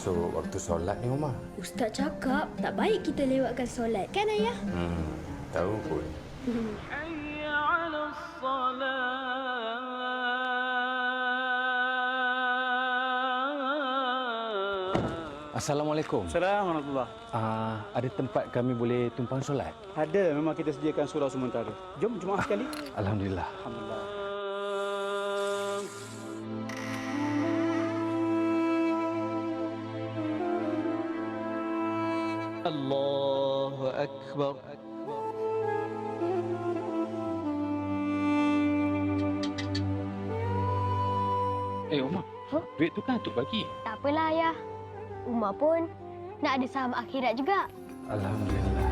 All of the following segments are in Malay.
masuk waktu solat ni, Umar. Ustaz cakap tak baik kita lewatkan solat, kan ayah? Tahu pun. حي على الصلاة. Assalamualaikum. Assalamualaikum warahmatullahi. Ada tempat kami boleh tumpang solat? Ada, memang kita sediakan surau sementara. Jom jemaah sekali. Alhamdulillah. Alhamdulillah. Allahu Akbar. Umar, duit tu kan untuk bagi. Tak apalah ayah. Umar pun nak ada saham akhirat juga. Alhamdulillah.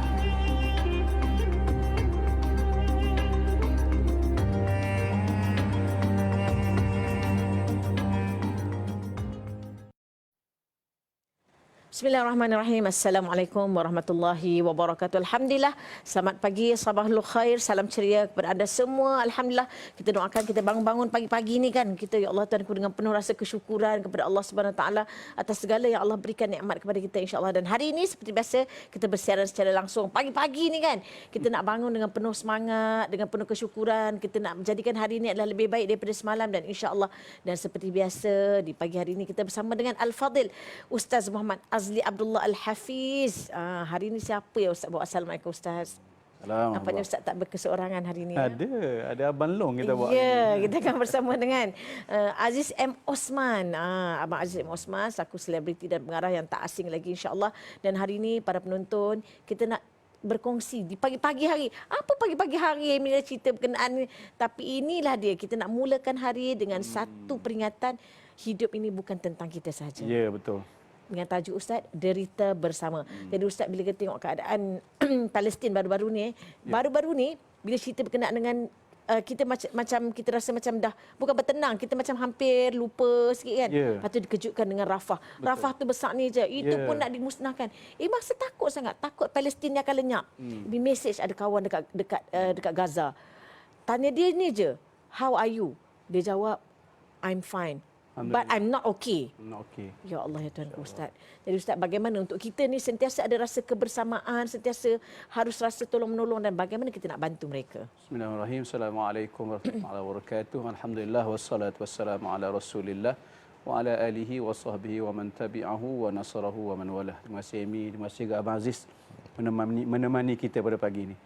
Bismillahirrahmanirrahim. Assalamualaikum warahmatullahi wabarakatuh. Alhamdulillah. Selamat pagi, sabahul khair, salam ceria kepada anda semua. Alhamdulillah. Kita doakan kita bangun-bangun pagi-pagi ni kan. Kita ya Allah Tuhan dengan penuh rasa kesyukuran kepada Allah Subhanahu taala atas segala yang Allah berikan nikmat kepada kita insya-Allah. Dan hari ini seperti biasa kita bersiaran secara langsung pagi-pagi ni kan. Kita nak bangun dengan penuh semangat, dengan penuh kesyukuran. Kita nak menjadikan hari ini adalah lebih baik daripada semalam dan insya-Allah. Dan seperti biasa di pagi hari ini kita bersama dengan Al-Fadil Ustaz Muhammad Azli Abdullah Al-Hafiz. Hari ini siapa ya Ustaz bawa? Assalamualaikum Ustaz. Assalamualaikum. Nampaknya Ustaz tak berkeseorangan hari ini. Ada Abang Long kita bawa. Ya, kita akan bersama dengan Aziz M. Osman. Abang Aziz M. Osman, selaku selebriti dan pengarah yang tak asing lagi insya-Allah. Dan hari ini para penonton, kita nak berkongsi di pagi-pagi hari. Apa pagi-pagi hari yang bila cerita berkenaan ni? Tapi inilah dia, kita nak mulakan hari dengan satu peringatan, hidup ini bukan tentang kita sahaja. Ya, betul. Dengan tajuk Ustaz, derita bersama. Jadi Ustaz bila kita tengok keadaan Palestin baru-baru ni, baru-baru ni bila cerita berkenaan dengan kita macam kita rasa macam dah bukan bertenang, kita macam hampir lupa sikit kan. Lepas tu dikejutkan dengan Rafah. Betul. Rafah tu besar ni je. Itu pun nak dimusnahkan. Masa takut sangat. Takut Palestin ni akan lenyap. Di message ada kawan dekat Gaza. Tanya dia ni je, how are you? Dia jawab, I'm fine. But I'm not okay. Not okay. Ya Allah ya Tuhan Ustaz. Jadi Ustaz, bagaimana untuk kita ni sentiasa ada rasa kebersamaan, sentiasa harus rasa tolong-menolong dan bagaimana kita nak bantu mereka? Bismillahirrahmanirrahim. Assalamualaikum warahmatullahi wabarakatuh. Alhamdulillah wassalatu wassalamu ala Rasulillah wa ala alihi wa sahbihi wa man tabi'ahu wa nasarahu wa man walah. Terima kasih Amy, terima kasih Abang Aziz menemani kita pada pagi ini.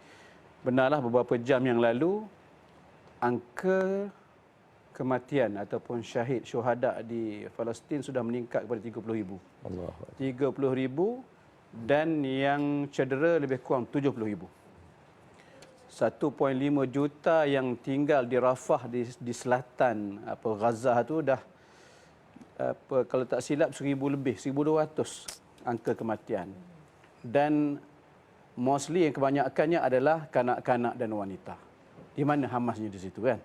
Benarlah beberapa jam yang lalu angka kematian ataupun syuhada di Palestin sudah meningkat kepada 30,000. 30,000 dan yang cedera lebih kurang 70,000. 1.5 juta yang tinggal di Rafah di selatan Gaza tu dah kalau tak silap 1,000 lebih, 1,200 angka kematian. Dan mostly yang kebanyakannya adalah kanak-kanak dan wanita. Di mana Hamasnya di situ kan?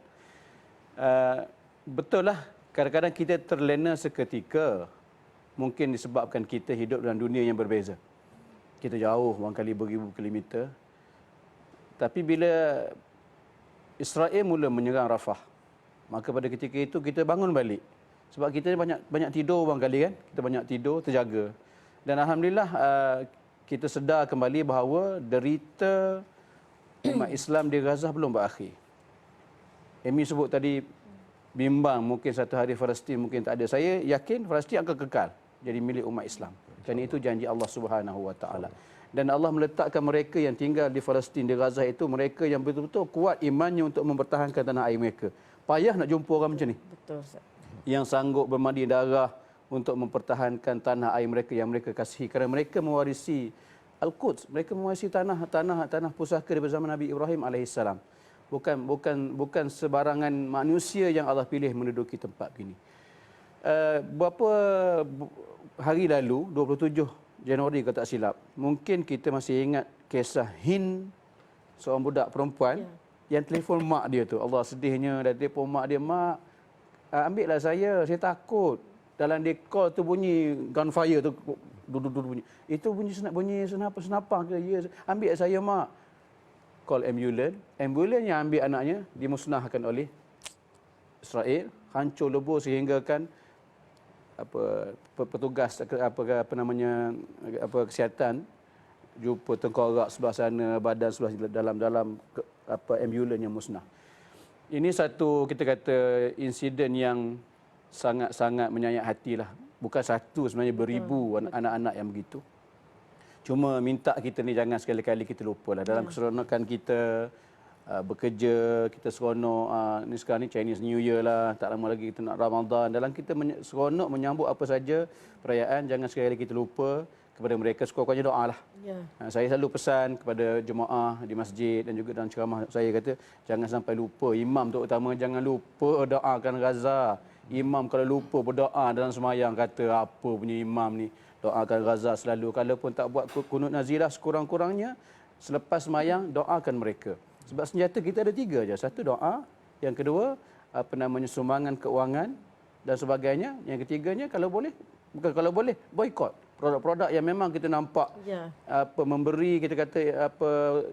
Betul lah, kadang-kadang kita terlena seketika. Mungkin disebabkan kita hidup dalam dunia yang berbeza. Kita jauh barangkali beribu kilometer. Tapi bila Israel mula menyerang Rafah, maka pada ketika itu kita bangun balik. Sebab kita banyak tidur barangkali kan? Kita banyak tidur, terjaga. Dan Alhamdulillah kita sedar kembali bahawa derita umat Islam di Gaza belum berakhir. Amy sebut tadi bimbang mungkin satu hari Palestin mungkin tak ada. Saya yakin Palestin akan kekal jadi milik umat Islam. Kerana itu janji Allah Subhanahu Wa Taala. Dan Allah meletakkan mereka yang tinggal di Palestin, di Gaza itu mereka yang betul-betul kuat imannya untuk mempertahankan tanah air mereka. Payah nak jumpa orang macam ni. Betul Ustaz. Yang sanggup bermandi darah untuk mempertahankan tanah air mereka yang mereka kasihi, kerana mereka mewarisi Al-Quds, mereka mewarisi tanah pusaka daripada zaman Nabi Ibrahim alaihissalam. Bukan sebarangan manusia yang Allah pilih menduduki tempat ini. Beberapa hari lalu, 27 Januari kalau tak silap, mungkin kita masih ingat kisah Hind, seorang budak perempuan yang telefon mak dia tu. Allah sedihnya, dan telefon mak dia, "Mak, ambillah saya takut." Dalam dia call tu bunyi gunfire tu, bunyi. Itu bunyi senapang ke? Ya, ambil saya mak. Call ambulans. Ambulans yang ambil anaknya dimusnahkan oleh Israel, hancur lebur sehingga kan petugas apa namanya kesihatan jumpa tengkorak sebelah sana, badan sebelah dalam ambulans yang musnah. Ini satu kita kata insiden yang sangat-sangat menyayat hatilah. Bukan satu, sebenarnya beribu anak-anak yang begitu. Cuma minta kita ni jangan sekali-kali kita lupalah dalam keseronokan kita bekerja, kita seronok ni sekarang ni Chinese New Year lah, tak lama lagi kita nak Ramadan. Dalam kita seronok menyambut apa saja perayaan, jangan sekali-kali kita lupa kepada mereka sekurang-kurangnya doa lah. Ya. Saya selalu pesan kepada jemaah di masjid dan juga dalam ceramah saya kata jangan sampai lupa, imam terutama jangan lupa doakan Gaza. Imam kalau lupa berdoa dalam semayang kata apa punya imam ni, doakan Gaza selalu. Kalau pun tak buat kunut nazilah sekurang-kurangnya selepas semayang doakan mereka. Sebab senjata kita ada 3 je. Satu doa, yang kedua sumbangan keuangan dan sebagainya. Yang ketiganya kalau boleh boikot produk-produk yang memang kita nampak memberi kita kata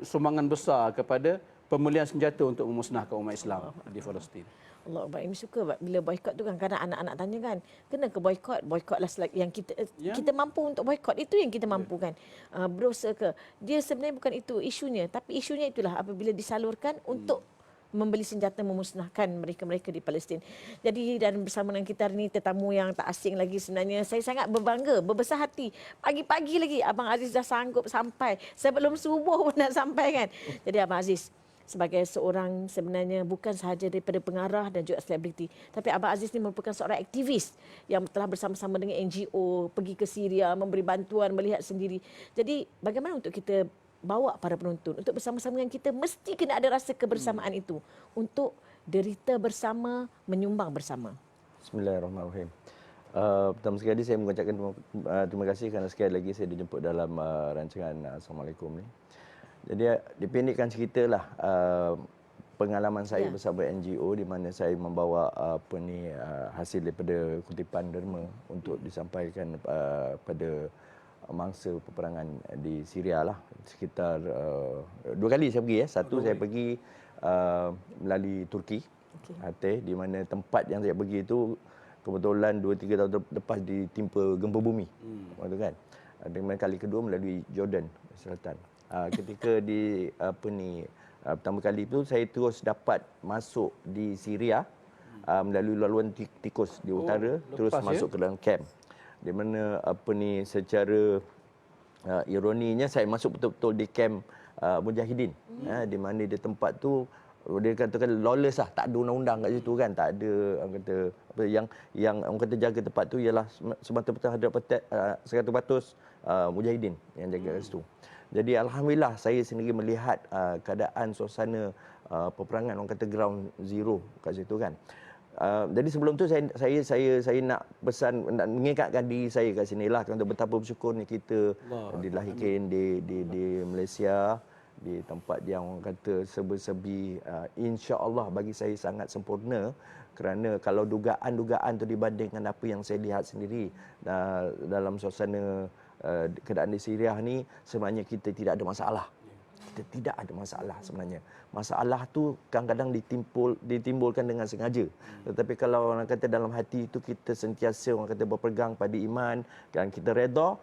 sumbangan besar kepada pembelian senjata untuk memusnahkan umat Islam di Palestin. Allah Akbar. Ini suka bila boikot tu kan, kadang anak-anak tanya kan, kena ke boikot? Boikotlah yang kita mampu untuk boikot, itu yang kita mampu kan. Berusaha ke. Dia sebenarnya bukan itu isunya, tapi isunya itulah apabila disalurkan untuk membeli senjata memusnahkan mereka-mereka di Palestin. Jadi dan bersama dengan kita hari ini tetamu yang tak asing lagi sebenarnya. Saya sangat berbangga, berbesar hati. Pagi-pagi lagi Abang Aziz dah sanggup sampai. Sebelum subuh pun nak sampai kan. Jadi Abang Aziz sebagai seorang sebenarnya bukan sahaja daripada pengarah dan juga selebriti, tapi Abang Aziz ni merupakan seorang aktivis yang telah bersama-sama dengan NGO pergi ke Syria, memberi bantuan, melihat sendiri. Jadi bagaimana untuk kita bawa para penonton untuk bersama-sama dengan kita, mesti kena ada rasa kebersamaan itu untuk derita bersama, menyumbang bersama. Bismillahirrahmanirrahim. Pertama sekali saya mengucapkan terima kasih kerana sekali lagi saya dijemput dalam rancangan Assalamualaikum ni. Jadi dipendekkan ceritalah pengalaman saya bersama NGO di mana saya membawa hasil daripada kutipan derma untuk disampaikan pada mangsa peperangan di Syria lah. Sekitar 2 kali saya pergi. Satu saya pergi melalui Turki, Hatay, di mana tempat yang saya pergi itu kebetulan 2-3 tahun lepas ditimpa gempa bumi. Waktu kan. Dan kali kedua melalui Jordan Selatan. Ketika di pertama kali itu saya terus dapat masuk di Syria melalui laluan tikus di utara, terus masuk ke dalam kamp. Di mana secara ironinya saya masuk betul-betul di kamp Mujahidin, di mana di tempat tu dia katakan lawless lah, tak ada undang-undang kat situ kan, tak ada orang kata yang orang kata jaga tempat tu ialah semata-mata ada 100% Mujahidin yang jaga kat situ. Jadi alhamdulillah saya sendiri melihat keadaan suasana peperangan, orang kata ground zero kat situ kan. Jadi sebelum tu saya nak pesan, nak mengingatkan diri saya kat sinilah untuk betapa bersyukurnya kita dilahirkan di Malaysia, di tempat yang orang kata serba-serbi insya-Allah bagi saya sangat sempurna, kerana kalau dugaan-dugaan tu dibandingkan apa yang saya lihat sendiri dalam suasana keadaan di Syria ni, sebenarnya kita tidak ada masalah. Kita tidak ada masalah sebenarnya. Masalah tu kadang-kadang ditimbulkan dengan sengaja. Tetapi kalau orang kata dalam hati itu kita sentiasa orang kata berpegang pada iman dan kita redha,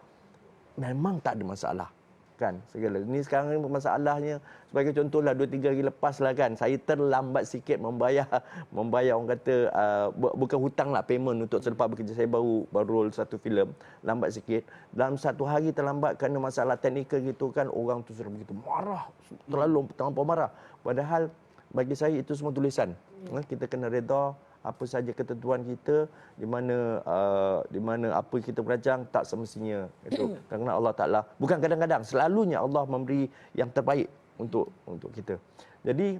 memang tak ada masalah. Kan segala ini sekarang ni masalahnya sebagai contohlah 2-3 hari lepas lah kan, saya terlambat sikit membayar orang kata bukan hutang lah, payment untuk selepas bekerja. Saya baru roll satu filem, lambat sikit dalam 1 hari terlambat kerana masalah teknikal gitu kan. Orang tu sudah begitu marah, terlampau marah, padahal bagi saya itu semua tulisan. Kita kena redha apa saja ketentuan kita, di mana apa kita merancang tak semestinya itu. Kerana Allah Taala bukan kadang-kadang, selalunya Allah memberi yang terbaik untuk kita. Jadi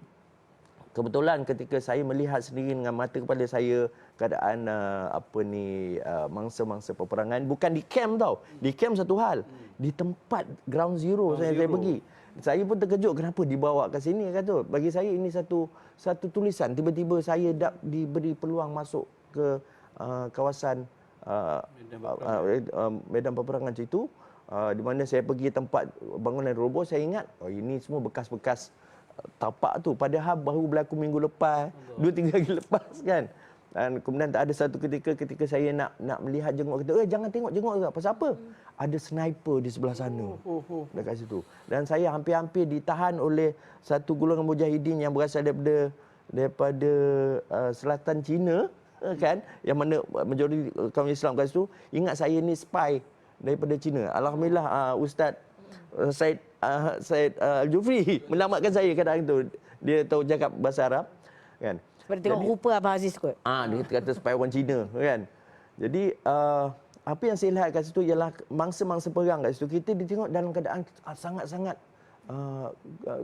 kebetulan ketika saya melihat sendiri dengan mata kepala saya keadaan mangsa-mangsa peperangan, bukan di camp tau. Di camp satu hal, di tempat ground zero saya pergi. Saya pun terkejut kenapa dibawa ke sini kata. Bagi saya ini satu tulisan. Tiba-tiba saya diberi peluang masuk ke kawasan medan peperangan itu, di mana saya pergi tempat bangunan roboh. Saya ingat ini semua bekas-bekas tapak tu, padahal baru berlaku minggu lepas, 2-3 hari lepas kan. Dan kemudian ada satu ketika saya nak melihat jenguk, kata, jangan tengok juga. Pasal apa? Ada sniper di sebelah sana. Dekat situ. Dan saya hampir-hampir ditahan oleh satu golongan mujahidin yang berasal daripada selatan China, kan, yang mana majoriti kaum Islam kat situ ingat saya ni spy daripada China. Alhamdulillah Ustaz Said Al-Jufri menyelamatkan saya kadang itu. Dia tahu cakap bahasa Arab, kan. Seperti tengok rupa Abang Aziz kot. Dia kata spy orang Cina, kan. Jadi apa yang saya lihat kat situ ialah mangsa-mangsa perang kat situ. Kita ditengok dalam keadaan sangat-sangat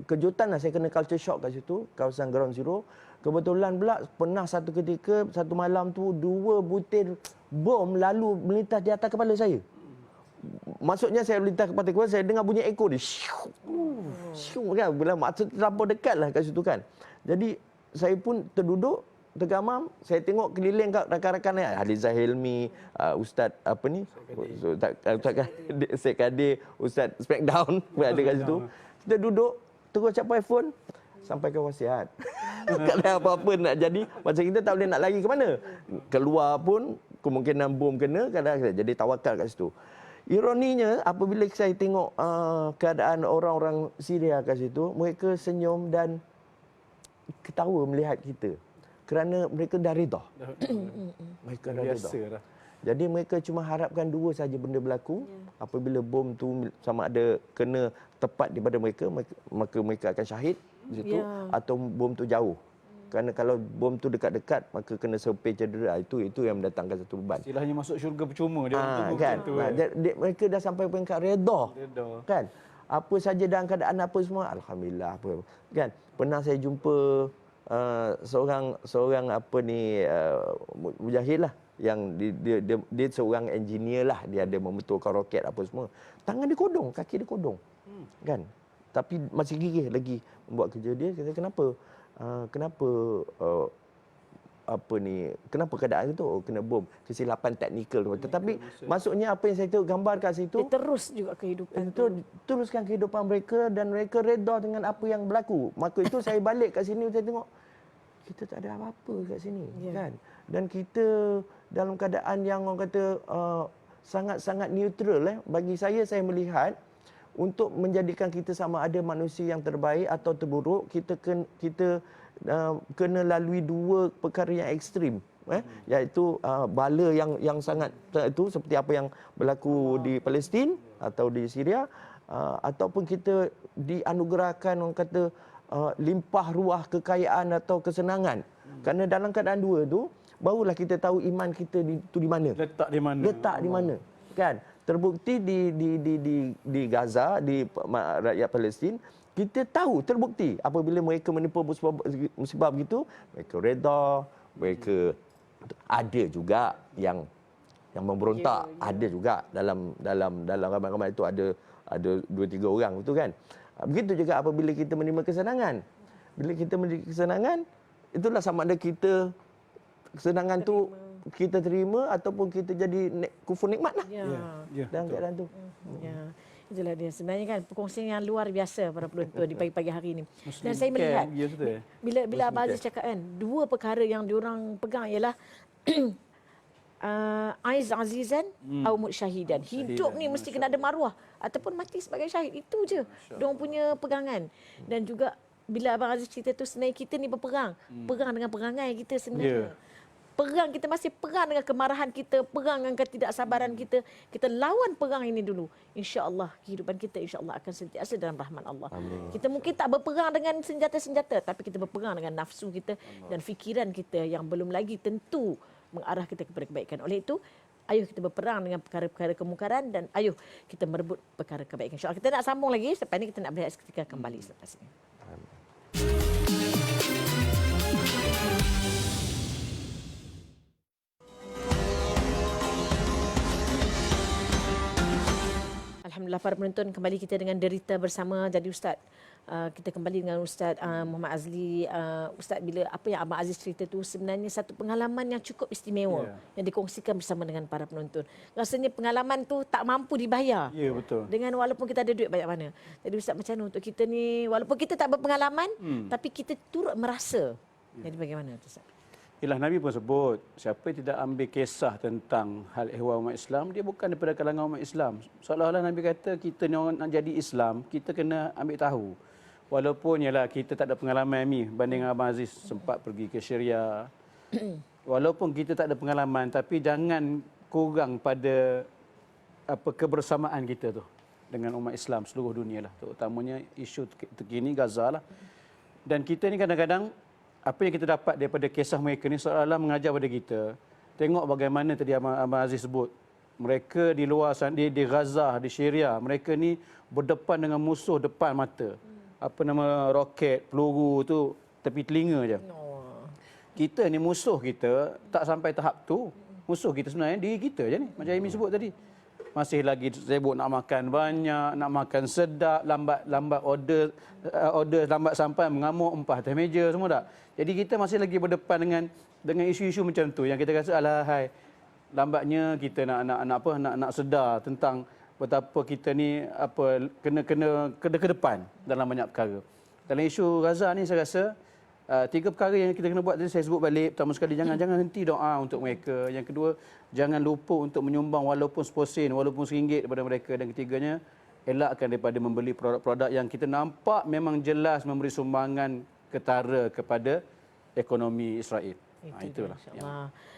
kejutan lah. Saya kena culture shock kat situ, kawasan Ground Zero. Kebetulan pula pernah satu ketika, satu malam tu 2 butir bom lalu melintas di atas kepala saya. Maksudnya saya melintas kepala kepala, saya dengar bunyi ekor dia. Syuh, kan. Bila maksud terlampau dekat lah kat situ, kan. Jadi saya pun terduduk, tergamam. Saya tengok keliling kat rakan-rakan saya. Haliza Hilmi, Ustaz apa ni? Ustaz Syed Kadir, Ustaz Smackdown berada kat situ. Kita duduk, terus capai phone, sampaikan wasiat. Tak ada apa-apa nak jadi. Macam kita tak boleh nak lari ke mana. Keluar pun kemungkinan bom kena, kadang-kadang jadi tawakal kat situ. Ironinya, apabila saya tengok keadaan orang-orang Syria kat situ, mereka senyum dan ketawa melihat kita. Kerana mereka dah reda. Mereka dah reda. Jadi mereka cuma harapkan 2 saja benda berlaku. Apabila bom tu sama ada kena tepat daripada mereka, maka mereka akan syahid di situ, atau bom tu jauh. Kerana kalau bom tu dekat-dekat, maka kena serpil cedera. Itu yang mendatangkan satu beban. Istilahnya masuk syurga percuma dia. Kan? Mereka dah sampai peringkat reda. Kan? Apa saja dalam keadaan apa semua, alhamdulillah. Kan? Pernah saya jumpa seorang apa ni mujahid lah, yang dia seorang engineer lah, dia ada membetulkan roket apa semua. Tangan dia kodong, kaki dia kodong. Kan? Tapi masih gigih lagi membuat kerja dia. Kata kenapa kenapa keadaan itu kena bom, kesilapan teknikal. Tetapi maksudnya apa yang saya tengok gambar kat situ, dia terus juga kehidupan teruskan kehidupan mereka dan mereka reda dengan apa yang berlaku. Maka itu saya balik kat sini, saya tengok kita tak ada apa-apa kat sini, kan. Dan kita dalam keadaan yang orang kata sangat-sangat neutral. Bagi saya melihat untuk menjadikan kita sama ada manusia yang terbaik atau terburuk, kita kena lalui 2 perkara yang ekstrim, iaitu bala yang sangat itu seperti apa yang berlaku di Palestin atau di Syria, ataupun kita dianugerahkan orang kata limpah ruah kekayaan atau kesenangan. Kerana dalam keadaan 2 tu barulah kita tahu iman kita itu di mana. Letak di mana. Kan? Terbukti di Gaza, di rakyat Palestin, kita tahu terbukti apabila mereka menimpa musibah begitu, mereka reda, mereka ada juga yang memberontak, ada juga dalam ramai-ramai itu ada 2-3 orang itu, kan. Begitu juga apabila kita menerima kesenangan. Bila kita menerima kesenangan, itulah sama ada kita kesenangan tu kita terima ataupun kita jadi kufur nikmat lah. Dalam keadaan tu. Itulah dia. Sebenarnya kan perkongsian yang luar biasa para penonton di pagi-pagi hari ini. Dan saya melihat bila Abang Aziz cakap kan, 2 perkara yang diorang pegang ialah Aiz Azizan atau Mut Syahidan. Hidup ni mesti kena ada maruah ataupun mati sebagai syahid. Itu je diorang punya pegangan. Dan juga bila Abang Aziz cerita tu, sebenarnya kita ni berperang. Perang dengan perangai kita sebenarnya. Perang, kita masih perang dengan kemarahan kita, perang dengan ketidaksabaran kita. Kita lawan perang ini dulu. InsyaAllah kehidupan kita insyaAllah akan sentiasa dalam rahmat Allah. Amin. Kita mungkin tak berperang dengan senjata-senjata, tapi kita berperang dengan nafsu kita dan fikiran kita yang belum lagi tentu mengarah kita kepada kebaikan. Oleh itu, ayo kita berperang dengan perkara-perkara kemungkaran dan ayo kita merebut perkara kebaikan. InsyaAllah kita nak sambung lagi. Selepas ini kita nak berehat seketika kembali selepas ini. Alhamdulillah para penonton, kembali kita dengan Derita bersama Jadi Ustaz. Kita kembali dengan Ustaz Muhammad Azli. Ustaz, bila apa yang Abang Aziz cerita tu sebenarnya satu pengalaman yang cukup istimewa yang dikongsikan bersama dengan para penonton. Rasanya pengalaman tu tak mampu dibayar. Ya, betul. Dengan walaupun kita ada duit banyak mana. Jadi Ustaz, macam mana untuk kita ni, walaupun kita tak berpengalaman tapi kita turut merasa. Jadi bagaimana tu Ustaz? Ialah Nabi pun sebut, siapa yang tidak ambil kisah tentang hal ehwal umat Islam, dia bukan daripada kalangan umat Islam. Seolah-olah Nabi kata kita ni orang nak jadi Islam, kita kena ambil tahu. Walaupun ialah kita tak ada pengalaman ni, banding Abang Aziz sempat pergi ke Syria. Walaupun kita tak ada pengalaman, tapi jangan kurang pada kebersamaan kita tu dengan umat Islam seluruh dunia lah. Terutamanya isu terkini Gaza lah. Dan kita ni kadang-kadang apa yang kita dapat daripada kisah mereka ni seolah-olah mengajar pada kita. Tengok bagaimana tadi Abang Aziz sebut. Mereka di luar sana, di Gaza, di Syria, mereka ni berdepan dengan musuh depan mata. Apa nama, roket, peluru tu tepi telinga je. Kita ni musuh kita tak sampai tahap tu. Musuh kita sebenarnya diri kita je ni. Macam Amy sebut tadi. Masih lagi sibuk nak makan banyak, nak makan sedap, lambat order lambat sampai, mengamuk, empah atas meja semua tak. Jadi kita masih lagi berdepan dengan isu-isu macam tu yang kita rasa alahai. Lambatnya kita nak sedar tentang betapa kita ni kena ke depan dalam banyak perkara. Dalam isu Gaza ni saya rasa 3 perkara yang kita kena buat tadi saya sebut balik. Pertama sekali, jangan henti doa untuk mereka. Yang kedua, jangan lupa untuk menyumbang walaupun 10 sen, walaupun RM1 kepada mereka. Dan ketiganya, elakkan daripada membeli produk-produk yang kita nampak memang jelas memberi sumbangan ketara kepada ekonomi Israel. Itulah.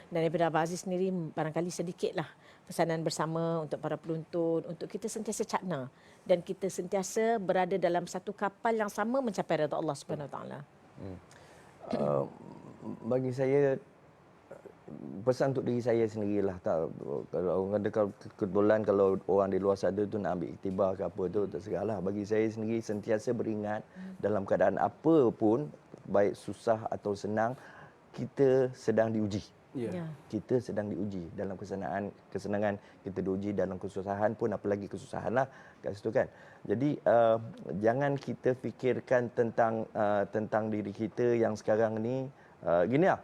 Dan daripada Abang Aziz sendiri, barangkali sedikitlah pesanan bersama untuk para penonton, untuk kita sentiasa cakna dan kita sentiasa berada dalam satu kapal yang sama mencapai redha Allah Subhanahu Wa Taala. Bagi saya, pesan untuk diri saya sendirilah. Kalau orang kata kebetulan kalau orang di luar sana tu nak ambil iktibar ke apa tu, tak segala. Bagi saya sendiri sentiasa beringat dalam keadaan apa pun, baik susah atau senang, kita sedang diuji. Yeah. Kita sedang diuji dalam kesenangan, kita diuji dalam kesusahan pun, apalagi kesusahan lah kat situ kan. Jadi jangan kita fikirkan tentang diri kita yang sekarang ni gini lah.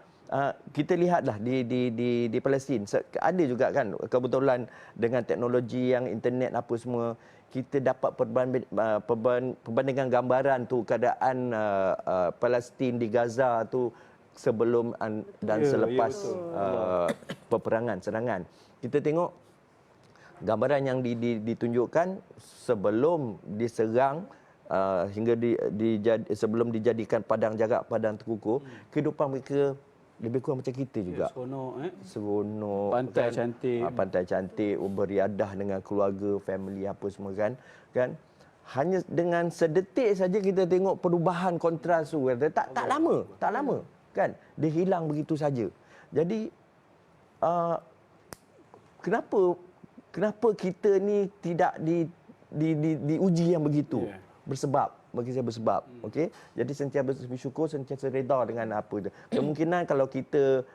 Kita lihatlah di Palestin ada juga kan kebetulan dengan teknologi yang internet apa semua, kita dapat perbandingan gambaran tu keadaan Palestin di Gaza tu sebelum dan selepas peperangan, serangan. Kita tengok gambaran yang ditunjukkan sebelum diserang hingga sebelum dijadikan padang jarak, padang terkukur, kehidupan mereka lebih kurang macam kita juga. Seronok. Pantai kan? cantik. Pantai cantik, beriadah dengan keluarga, family apa semua kan. Hanya dengan sedetik saja kita tengok perubahan kontras tu. Tak lama. Kan? Dia hilang begitu saja. Jadi kenapa kita ni tidak diuji yang begitu? Bersebab, bagi saya bersebab. Okey. Jadi sentiasa bersyukur, sentiasa redha dengan apa tu. Kemungkinan kalau kita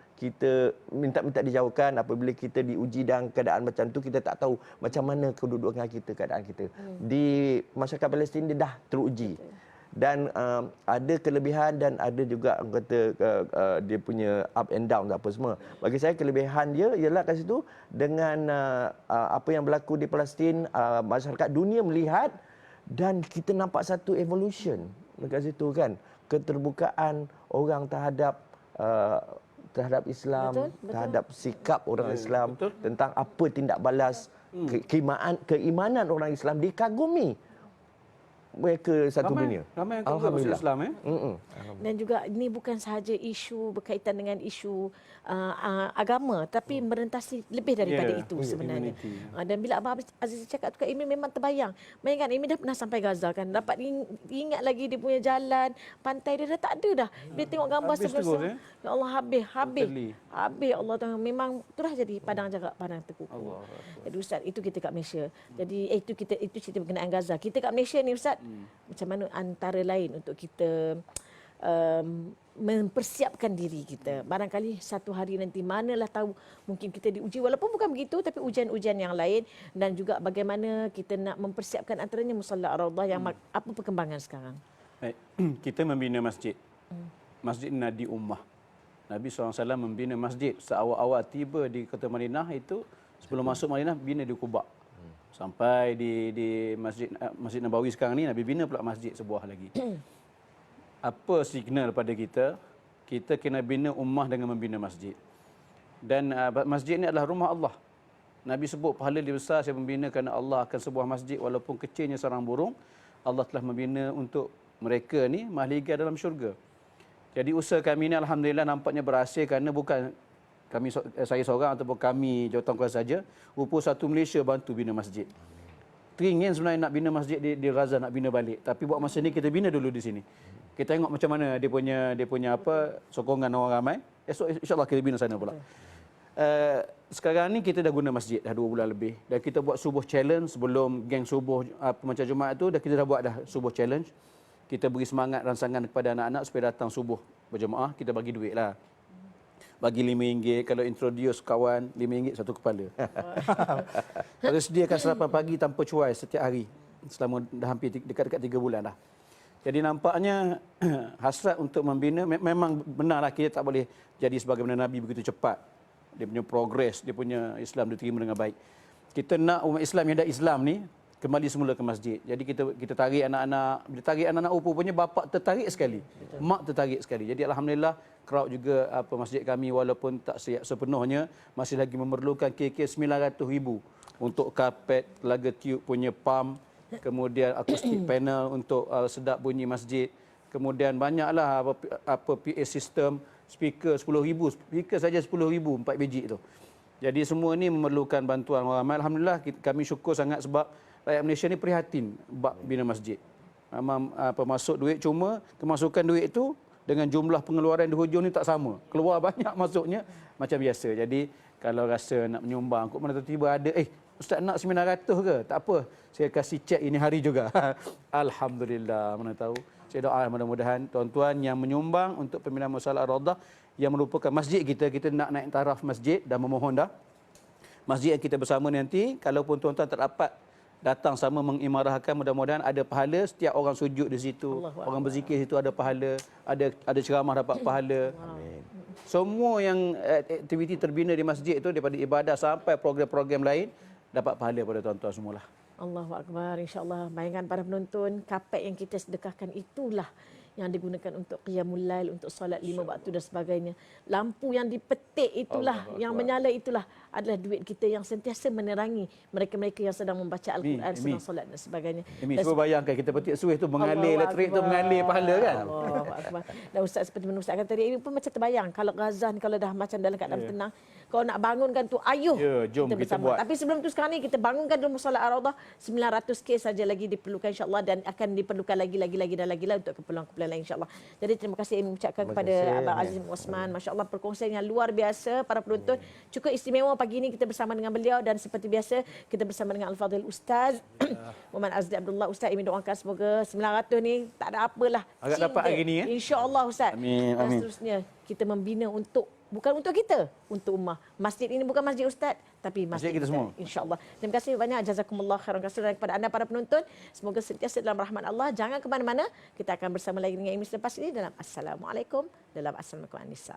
minta dijauhkan apabila kita diuji dalam keadaan macam tu, kita tak tahu macam mana kedudukan kita, keadaan kita. Di masyarakat Palestin dia dah teruji. Dan ada kelebihan dan ada juga kata dia punya up and down apa semua. Bagi saya kelebihan dia ialah kat situ dengan apa yang berlaku di Palestin, masyarakat dunia melihat dan kita nampak satu evolution dekat situ kan. Keterbukaan orang terhadap Islam, betul. Terhadap sikap orang Islam, tentang apa tindak balas, keimanan orang Islam dikagumi mereka satu dunia. Ramai yang kagum Islam Dan juga ini bukan sahaja isu berkaitan dengan isu agama, tapi merentasi lebih daripada itu sebenarnya. Dan bila Abang Aziz cakap tu, Kak Imi memang terbayang. Bayangkan Imi dah pernah sampai Gaza kan, dapat ingat lagi dia punya jalan, pantai dia dah tak ada dah. Bila tengok gambar sebesar, ya Allah, habis. Allah Taala, memang terus jadi padang jarak, padang terkukur. Jadi Ustaz, itu kita kat Malaysia. Jadi itu cerita berkenaan Gaza. Kita kat Malaysia ni Ustaz, macam mana antara lain untuk kita mempersiapkan diri kita. Barangkali satu hari nanti, manalah tahu, mungkin kita diuji walaupun bukan begitu, tapi ujian-ujian yang lain, dan juga bagaimana kita nak mempersiapkan antaranya Musalla Ar-Raudhah yang apa perkembangan sekarang. Baik. Kita membina masjid. Masjid Nadi Ummah. Nabi SAW membina masjid. Seawal-awal tiba di kota Madinah itu, sebelum masuk Madinah, bina di Quba. Sampai di Masjid Nabawi sekarang ni, Nabi bina pula masjid sebuah lagi. Apa signal pada kita? kita kena bina ummah dengan membina masjid. Dan masjid ini adalah rumah Allah. Nabi sebut pahala dia besar saya membina kerana Allah akan sebuah masjid walaupun kecilnya sarang burung. Allah telah membina untuk mereka ni mahligai dalam syurga. Jadi usaha kami ni alhamdulillah nampaknya berhasil kerana bukan kami saya seorang ataupun kami jawatankuasa saja. Rupa satu Malaysia bantu bina masjid. Teringin sebenarnya nak bina masjid di Gaza, nak bina balik. Tapi buat masa ni kita bina dulu di sini. Kita tengok macam mana dia punya apa sokongan orang ramai. Esok insya-Allah kita bina sana pula. Sekarang ni kita dah guna masjid dah 2 bulan lebih dan kita buat subuh challenge sebelum geng subuh apa macam Jumaat tu kita dah buat dah subuh challenge. Kita beri semangat rangsangan kepada anak-anak supaya datang subuh berjemaah, kita bagi duit lah. Bagi RM5 kalau introduce kawan RM5 satu kepala. Kalau sediakan sarapan pagi tanpa cuai setiap hari selama dah hampir dekat-dekat 3 bulan dah. Jadi nampaknya hasrat untuk membina memang benarlah kita tak boleh jadi sebagaimana Nabi begitu cepat. Dia punya progres, dia punya Islam diterima dengan baik. Kita nak umat Islam yang dah Islam ni kembali semula ke masjid. Jadi kita tarik anak-anak, bila tarik anak-anak rupanya bapak tertarik sekali. Mak tertarik sekali. Jadi alhamdulillah crowd juga masjid kami walaupun tak siap sepenuhnya masih lagi memerlukan kira-kira 900,000 untuk karpet, telaga tiup punya pump, kemudian akustik panel untuk sedap bunyi masjid. Kemudian banyaklah apa PA system, speaker 10,000, speaker saja 10,000 4 biji tu. Jadi semua ni memerlukan bantuan orang ramai. Alhamdulillah kami syukur sangat sebab rakyat Malaysia ni prihatin bab bina masjid. Memang masuk duit cuma kemasukan duit itu dengan jumlah pengeluaran di hujung ni tak sama. Keluar banyak masuknya macam biasa. Jadi kalau rasa nak menyumbang kok mana tiba-tiba ada Ustaz nak 900 ke? Tak apa. Saya kasih cek ini hari juga. Alhamdulillah, mana tahu. Saya doa mudah-mudahan tuan-tuan yang menyumbang untuk pembinaan Musallat Ar-Raudhah yang merupakan masjid kita nak naik taraf masjid dan memohon dah. Masjid yang kita bersama nanti, kalaupun tuan-tuan tak dapat datang sama mengimarahkan, mudah-mudahan ada pahala setiap orang sujud di situ. Orang berzikir situ ada pahala, ada ceramah dapat pahala. Amin. Semua yang aktiviti terbina di masjid itu daripada ibadah sampai program-program lain dapat pahala pada tuan-tuan semualah. Allahu Akbar. InsyaAllah. Bayangkan para penonton, kapek yang kita sedekahkan itulah yang digunakan untuk qiyamul lail, untuk solat 5 waktu dan sebagainya. Lampu yang dipetik itulah, yang menyala itulah adalah duit kita yang sentiasa menerangi mereka-mereka yang sedang membaca Al-Quran, sedang solat dan sebagainya. Cuba bayangkan kita petik suih tu mengalir, elektrik tu mengalir pahala kan. Allahu Akbar. Dan Ustaz seperti mana Ustaz kata tadi, ini pun macam terbayang. Kalau Ghazan, kalau dah macam dalam keadaan tenang, kalau nak bangunkan tu, ayuh jom kita buat. Tapi sebelum tu sekarang ni kita bangunkan dulu Musallat Ar-Raudhah. 900K saja lagi diperlukan insya-Allah dan akan diperlukan lagi dan lagi untuk keperluan-keperluan lain insya-Allah. Jadi terima kasih ingin mengucapkan kepada Abang Azim Osman. Masya-Allah perkongsian yang luar biasa para penonton. Cukup istimewa pagi ini kita bersama dengan beliau dan seperti biasa kita bersama dengan Al-Fadhil Ustaz Muhammad Azli Abdullah. Ustaz ingin doakan semoga 900 ni tak ada apalah. Agak dapat hari ni Insya-Allah Ustaz. Amin. Dan seterusnya kita membina bukan untuk kita, untuk ummah. Masjid ini bukan masjid Ustaz, tapi masjid kita semua. InsyaAllah. Terima kasih banyak. Jazakumullah khairan katsiran kepada anda para penonton. Semoga sentiasa dalam rahmat Allah. Jangan ke mana-mana. Kita akan bersama lagi dengan Imis lepas ini dalam Assalamualaikum. Dalam Assalamualaikum An-Nisa.